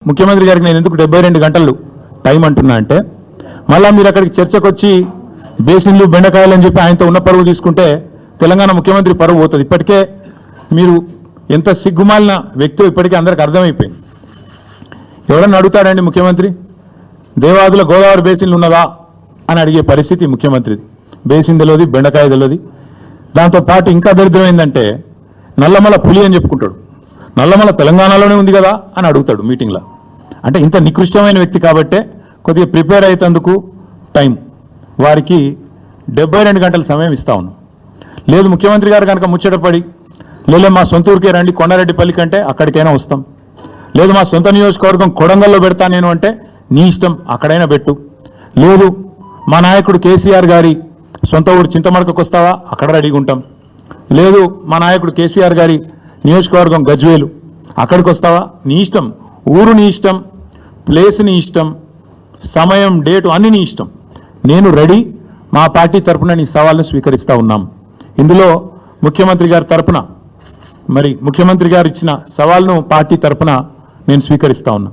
ముఖ్యమంత్రి గారికి నేను ఎందుకు 72 గంటలు టైం అంటున్నా అంటే, మళ్ళీ మీరు అక్కడికి చర్చకు వచ్చి బేసిన్లు బెండకాయలు అని చెప్పి ఆయనతో ఉన్న పరువు తీసుకుంటే తెలంగాణ ముఖ్యమంత్రి పరువు పోతుంది. ఇప్పటికే మీరు ఎంత సిగ్గుమాలిన వ్యక్తి ఇప్పటికే అందరికి అర్థమైపోయింది. ఎవరన్నా అడుగుతాడండి ముఖ్యమంత్రి దేవాదుల గోదావరి బేసిన్లు ఉన్నదా అని అడిగే పరిస్థితి ముఖ్యమంత్రిది. బేసిన్ తెలియదు, బెండకాయ తెలియదు. దాంతోపాటు ఇంకా దరిద్రం ఏంటంటే నల్లమల పులి అని చెప్పుకుంటాడు. నల్లమల తెలంగాణలోనే ఉంది కదా అని అడుగుతాడు మీటింగ్లో. అంటే ఇంత నికృష్టమైన వ్యక్తి కాబట్టే కొద్దిగా ప్రిపేర్ అయ్యేందుకు టైం వారికి 72 గంటల సమయం ఇస్తా ఉన్నాం. లేదు ముఖ్యమంత్రి గారు కనుక ముచ్చటపడి లేదా మా సొంత ఊరికే రండి కొండారెడ్డిపల్లి కంటే అక్కడికైనా వస్తాం, లేదు మా సొంత నియోజకవర్గం కొడంగల్లో పెడతా నేను అంటే నీ ఇష్టం అక్కడైనా పెట్టు, లేదు మా నాయకుడు కేసీఆర్ గారి సొంత ఊరు చింతమడకకు వస్తావా అక్కడ రెడీగా ఉంటాం, లేదు మా నాయకుడు కేసీఆర్ గారి నియోజకవర్గం గజ్వేలు అక్కడికి వస్తావా నీ ఇష్టం, ఊరు నీ ఇష్టం, ప్లేస్ నీ ఇష్టం, సమయం డేటు అన్నీ నీ ఇష్టం, నేను రెడీ, మా పార్టీ తరఫున నీ సవాల్ని స్వీకరిస్తూ ఉన్నాం. ఇందులో ముఖ్యమంత్రి గారి తరఫున ముఖ్యమంత్రి గారు ఇచ్చిన సవాల్ను పార్టీ తరఫున నేను స్వీకరిస్తూ ఉన్నా.